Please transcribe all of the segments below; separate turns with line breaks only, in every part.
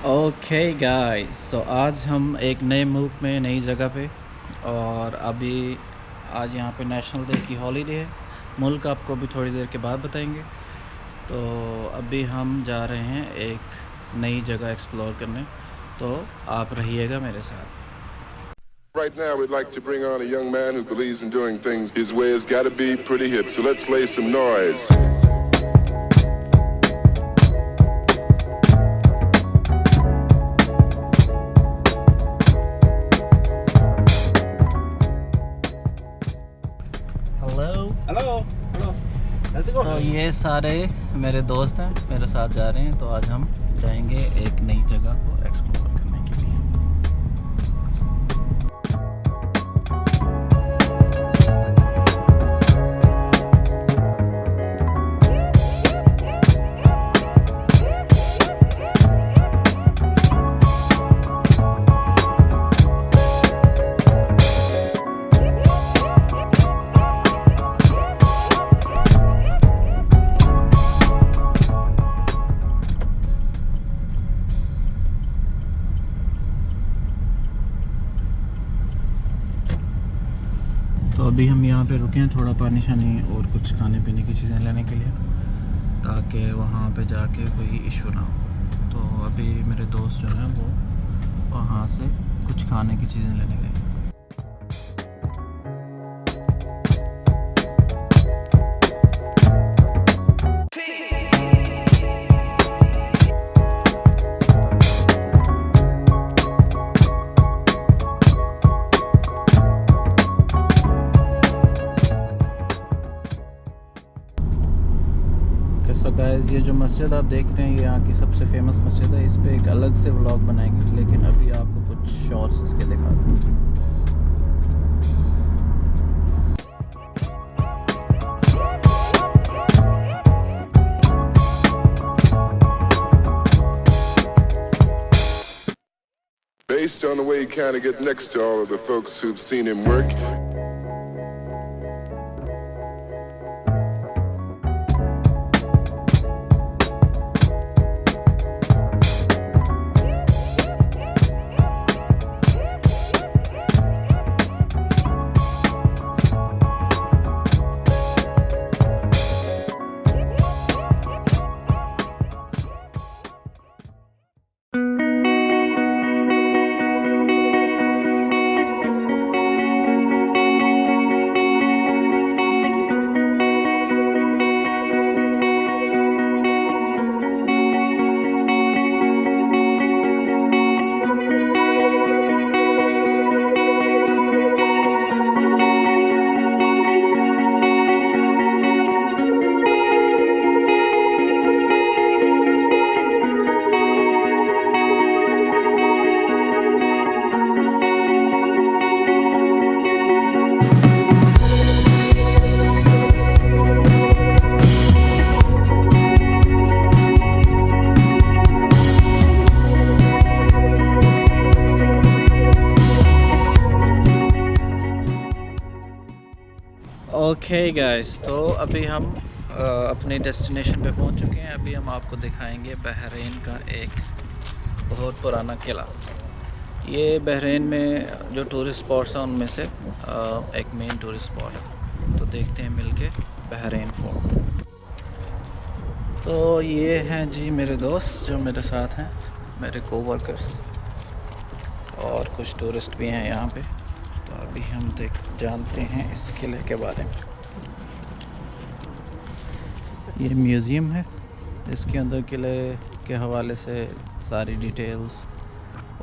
Okay guys, सो आज हम एक नए मुल्क में नई जगह पे और अभी आज यहाँ पे नेशनल डे की हॉलीडे है। मुल्क आपको भी थोड़ी देर के बाद बताएंगे। तो अभी हम जा रहे हैं एक नई जगह एक्सप्लोर करने, तो आप रहिएगा मेरे साथ।
Right now, we'd like to bring on a young man who believes in doing things his way. Has got to be pretty hip, so let's lay some noise.
Hello.
Hello hello, कैसे हो?
तो ये सारे मेरे दोस्त हैं, मेरे साथ जा रहे हैं। तो आज हम जाएंगे एक नई जगह को एक्सप्लोर करने के लिए। तो अभी हम यहाँ पे रुके हैं थोड़ा पानी शानी और कुछ खाने पीने की चीज़ें लेने के लिए, ताकि वहाँ पे जाके कोई इशू ना हो। तो अभी मेरे दोस्त जो हैं वो वहाँ से कुछ खाने की चीज़ें लेने गए। सो गाइस, ये जो मस्जिद आप देख रहे हैं ये यहाँ की सबसे फेमस मस्जिद है। इस पे एक अलग से व्लॉग बनाएंगे, लेकिन अभी आपको कुछ शॉर्ट्स इसके दिखा दूँ।
Based on the way he kind of gets next to all of the folks who've seen him work.
Okay guys, तो अभी हम अपने डेस्टिनेशन पे पहुंच चुके हैं। अभी हम आपको दिखाएंगे बहरीन का एक बहुत पुराना किला। ये बहरीन में जो टूरिस्ट स्पॉट्स हैं उनमें से एक मेन टूरिस्ट स्पॉट है। तो देखते हैं मिलके बहरीन फोर्ट। तो ये हैं जी मेरे दोस्त जो मेरे साथ हैं, मेरे कोवर्कर्स, और कुछ टूरिस्ट भी हैं यहाँ पे। तो अभी हम जानते हैं इस किले के बारे में। ये म्यूज़ियम है, इसके अंदर किले के हवाले से सारी डिटेल्स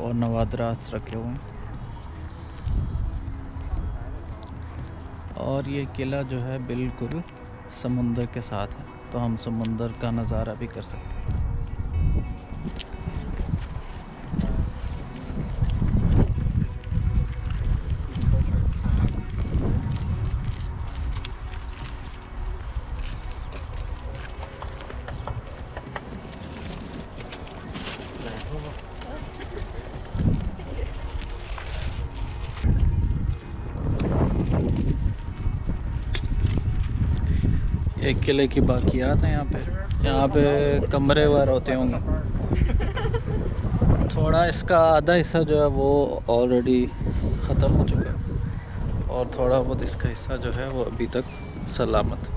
और नवादरात रखे हुए हैं। और ये किला जो है बिल्कुल समुंदर के साथ है, तो हम समुंदर का नज़ारा भी कर सकते हैं। एक किले की बाकियात है यहाँ पे कमरे वगैरह होते होंगे। थोड़ा इसका आधा हिस्सा जो है वो ऑलरेडी ख़त्म हो चुका है और थोड़ा बहुत इसका हिस्सा जो है वो अभी तक सलामत है।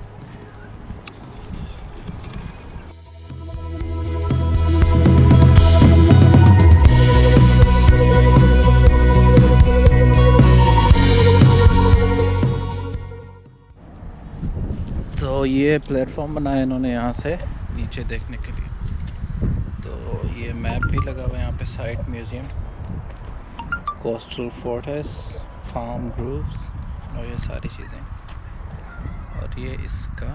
तो ये प्लेटफॉर्म बनाया इन्होंने यहाँ से नीचे देखने के लिए। तो ये मैप भी लगा हुआ है यहाँ पे, site museum, coastal fortress, farm groves और ये सारी चीज़ें। और ये इसका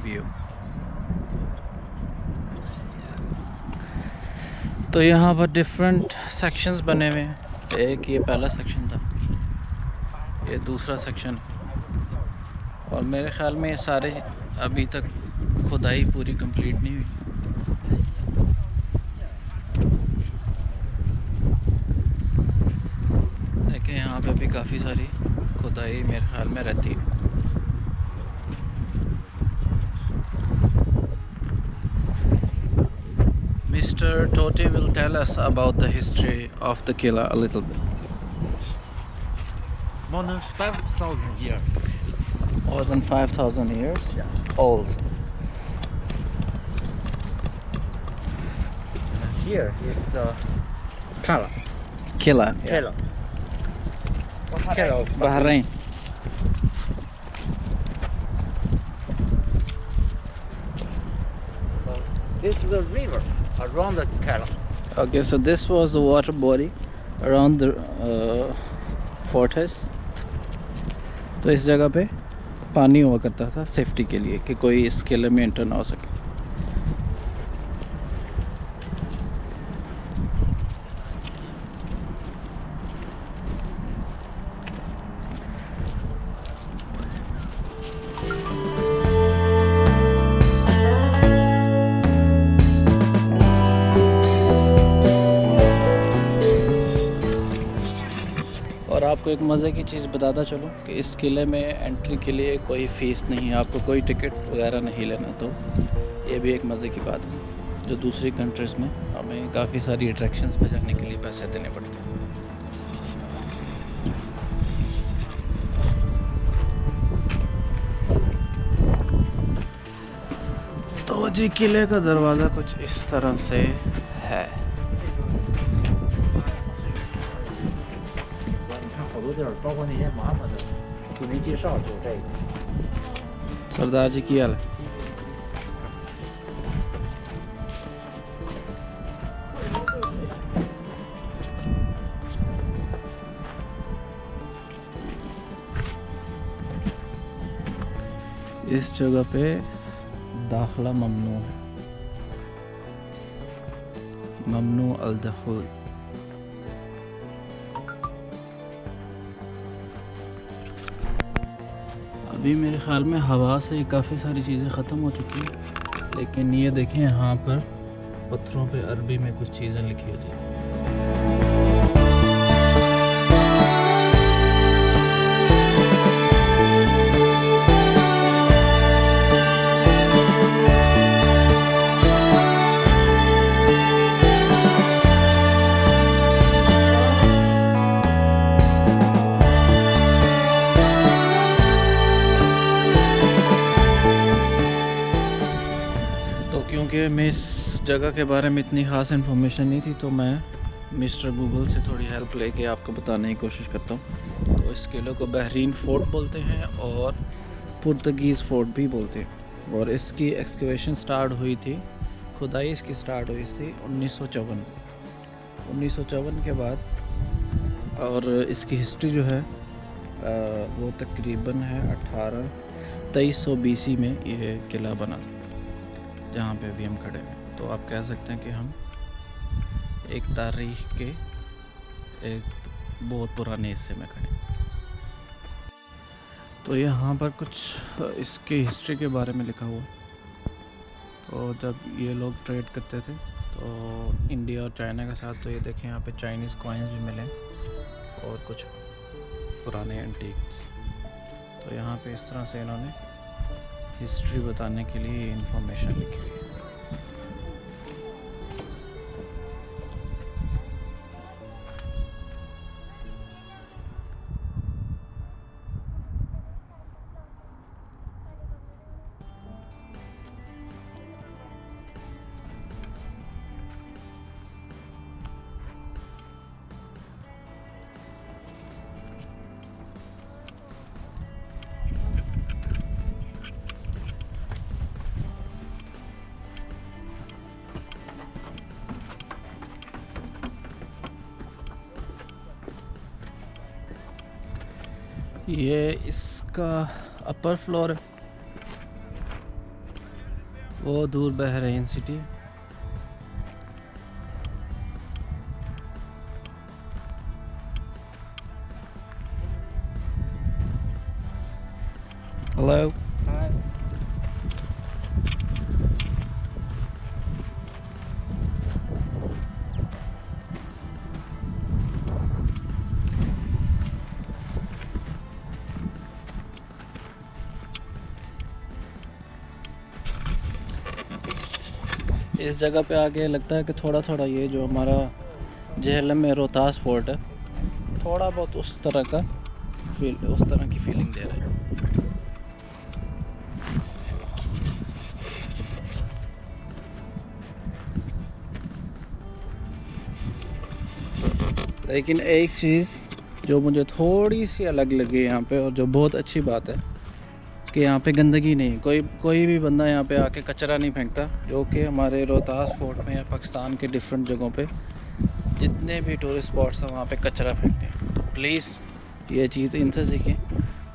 व्यू। तो यहाँ पर डिफरेंट सेक्शंस बने हुए हैं। एक ये पहला सेक्शन था, ये दूसरा सेक्शन, और मेरे ख्याल में ये सारे अभी तक खुदाई पूरी कंप्लीट नहीं हुई। देखिए यहाँ पे भी काफ़ी सारी खुदाई मेरे ख्याल में रहती है। Mr. Totti will tell us about the history of the Qila a little bit.
More than 5,000 years.
More than 5,000 years old.
Here is the Qala.
Qila.
Qala. Qala.
Bahrain.
This is the river around the Qala.
Okay, so this was the water body around the fortress. तो इस जगह पे पानी हुआ करता था safety के लिए कि कोई इस किले में एंटर ना हो सके। और आपको एक मज़े की चीज़ बताता चलूँ कि इस किले में एंट्री के लिए कोई फ़ीस नहीं है, आपको कोई टिकट वगैरह नहीं लेना। तो ये भी एक मज़े की बात है, जो दूसरी कंट्रीज़ में हमें काफ़ी सारी अट्रैक्शंस पे जाने के लिए पैसे देने पड़ते हैं। तो जी किले का दरवाज़ा कुछ इस तरह से है। सरदार जी की हाल है? इस जगह पे दाखिला ममनू है, ममनू अल दखूल। अभी मेरे ख़्याल में हवा से काफ़ी सारी चीज़ें ख़त्म हो चुकी हैं, लेकिन ये देखें यहाँ पर पत्थरों पे अरबी में कुछ चीज़ें लिखी होती हैं। क्योंकि मैं इस जगह के बारे में इतनी ख़ास इन्फॉर्मेशन नहीं थी, तो मैं मिस्टर गूगल से थोड़ी हेल्प लेके आपको बताने की कोशिश करता हूँ। तो इस किले को बहरीन फोर्ट बोलते हैं और पुर्तगीज़ फोर्ट भी बोलते हैं। और इसकी एक्सकवेशन स्टार्ट हुई थी, खुदाई इसकी स्टार्ट हुई थी 1954 के बाद। और इसकी हिस्ट्री जो है वो तकरीबन है 2300 BC में ये किला बना, जहाँ पे अभी हम खड़े हैं। तो आप कह सकते हैं कि हम एक तारीख के एक बहुत पुराने हिस्से में खड़े हैं। तो यहाँ पर कुछ इसकी हिस्ट्री के बारे में लिखा हुआ। तो जब ये लोग ट्रेड करते थे तो इंडिया और चाइना के साथ, तो ये देखें यहाँ पे चाइनीज़ कॉइन्स भी मिले और कुछ पुराने एंटीक्स। तो यहाँ पे इस तरह से इन्होंने हिस्ट्री बताने के लिए इंफॉर्मेशन लिखी हुई है। ये इसका अपर फ्लोर है, वो दूर बहरीन सिटी। हेलो। इस जगह पे आके लगता है कि थोड़ा थोड़ा ये जो हमारा जेहलम में रोहतास फोर्ट है, थोड़ा बहुत उस तरह की फीलिंग दे रहा है। लेकिन एक चीज़ जो मुझे थोड़ी सी अलग लगी यहाँ पे, और जो बहुत अच्छी बात है, कि यहाँ पे गंदगी नहीं, कोई भी बंदा यहाँ पे आके कचरा नहीं फेंकता, जो कि हमारे रोहतास फोर्ट में या पाकिस्तान के डिफरेंट जगहों पे जितने भी टूरिस्ट स्पॉट्स हैं वहाँ पे कचरा फेंकते हैं। तो प्लीज़ ये चीज़ इनसे सीखें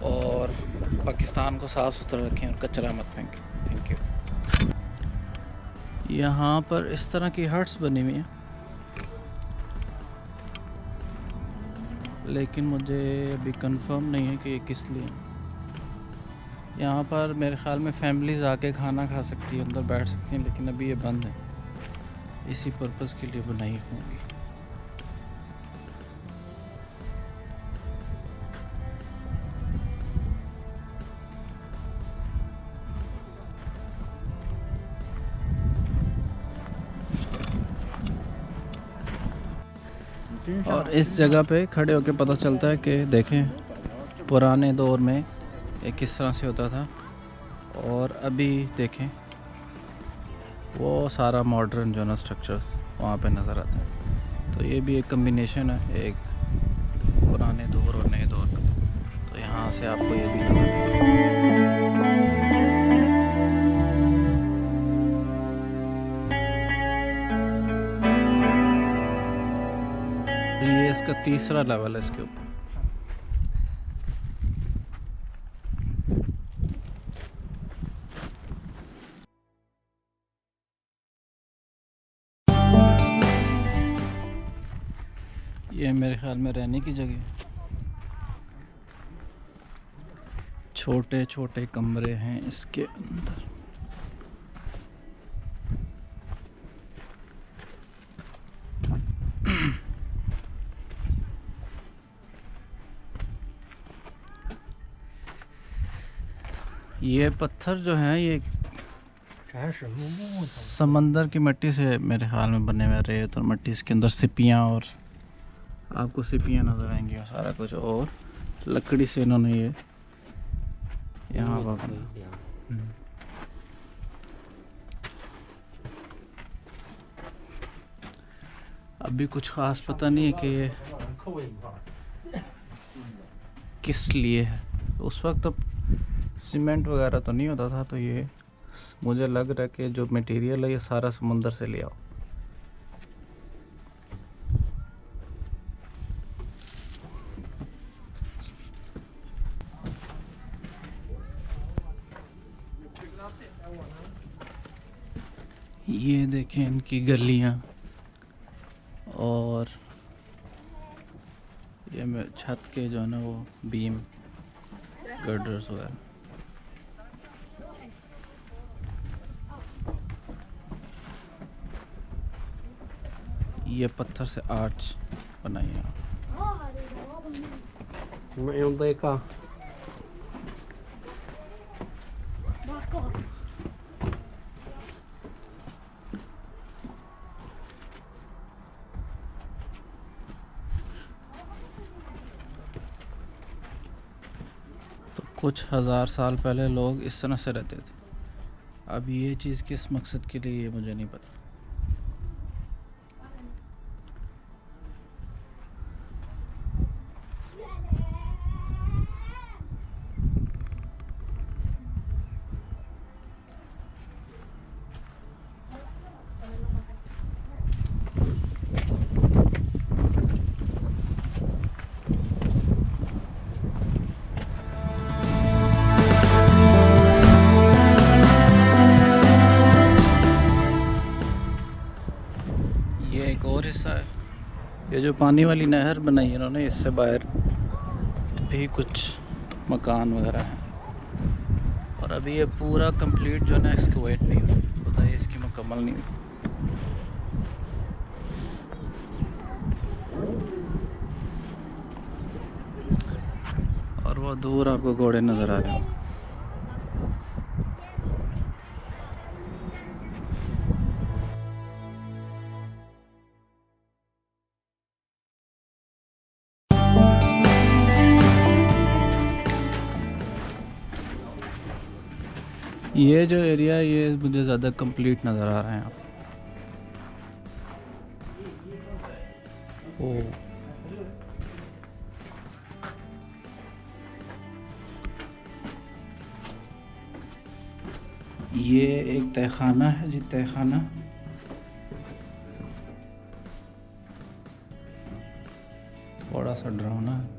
और पाकिस्तान को साफ़ सुथरा रखें और कचरा मत फेंकें। Thank you. यहाँ पर इस तरह की हट्स बनी हुई हैं, लेकिन मुझे अभी कंफर्म नहीं है कि ये किस लिए। यहाँ पर मेरे ख़्याल में फैमिलीज़ आके खाना खा सकती है, अंदर बैठ सकती हैं, लेकिन अभी ये बंद है। इसी पर्पज़ के लिए बनाई होंगी। और इस जगह पे खड़े होके पता चलता है कि देखें पुराने दौर में ये किस तरह से होता था, और अभी देखें वो सारा मॉडर्न जो ना स्ट्रक्चर्स वहाँ पे नज़र आता है। तो ये भी एक कम्बिनेशन है, एक पुराने दौर और नए दौर का। तो यहाँ से आपको ये भी नज़र ये इसका तीसरा लेवल है इसके ऊपर। ये मेरे ख्याल में रहने की जगह, छोटे छोटे कमरे हैं इसके अंदर। ये पत्थर जो हैं ये समंदर की मिट्टी से मेरे ख्याल में बने हुए, रेत और मिट्टी, इसके अंदर सिपियाँ, और आपको सिपियाँ नज़र आएंगी और सारा कुछ, और लकड़ी से इन्होंने ये यहाँ पर। अभी कुछ ख़ास पता नहीं है कि ये किस लिए है। उस वक्त तो सीमेंट वगैरह तो नहीं होता था, तो ये मुझे लग रहा है कि जो मटेरियल है ये सारा समुंदर से लिया हो। ये देखें इनकी गलियां, और ये छत के जो है ना वो बीम गर्डर्स वगैरह। ये पत्थर से आर्च बनाई है। तो कुछ हज़ार साल पहले लोग इस तरह से रहते थे। अब ये चीज़ किस मकसद के लिए ये मुझे नहीं पता। ये एक और हिस्सा है। ये जो पानी वाली नहर बनाई है इन्होंने, इससे बाहर भी कुछ मकान वगैरह हैं। और अभी ये पूरा कंप्लीट जो है ना एक्सकवेट नहीं हुआ, पता है इसकी मुकम्मल नहीं हुई। और वो दूर आपको घोड़े नज़र आ रहे हैं। ये जो एरिया है ये मुझे ज़्यादा कंप्लीट नज़र आ रहा है। ओ ये एक तहखाना है जी, तहखाना। थोड़ा सा डरावना है।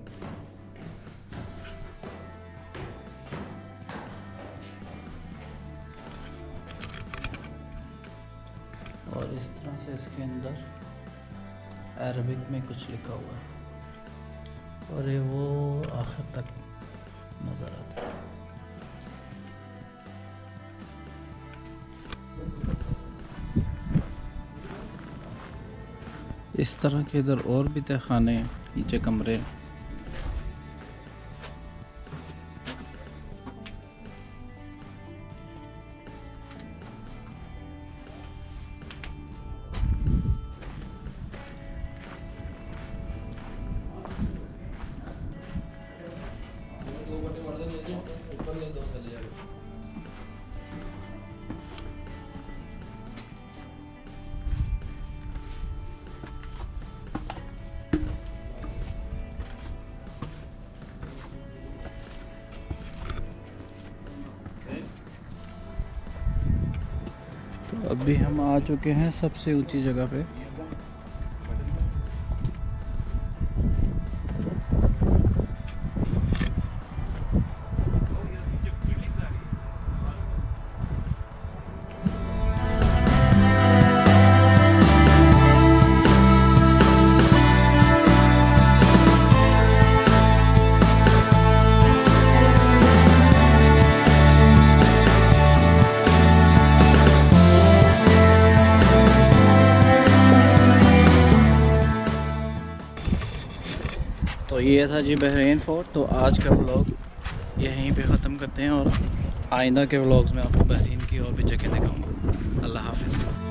और इस तरह से इसके अंदर अरबिक में कुछ लिखा हुआ है और ये वो आखिर तक नज़र आता है। इस तरह के इधर और भी तहखाने हैं, नीचे कमरे। तो अभी हम आ चुके हैं सबसे ऊंची जगह पे। तो ये था जी बहरीन फोर्ट। तो आज का व्लॉग यहीं पे ख़त्म करते हैं और आइंदा के व्लॉग्स में आपको बहरीन की और भी जगह दिखाऊंगा। अल्लाह हाफ़िज़।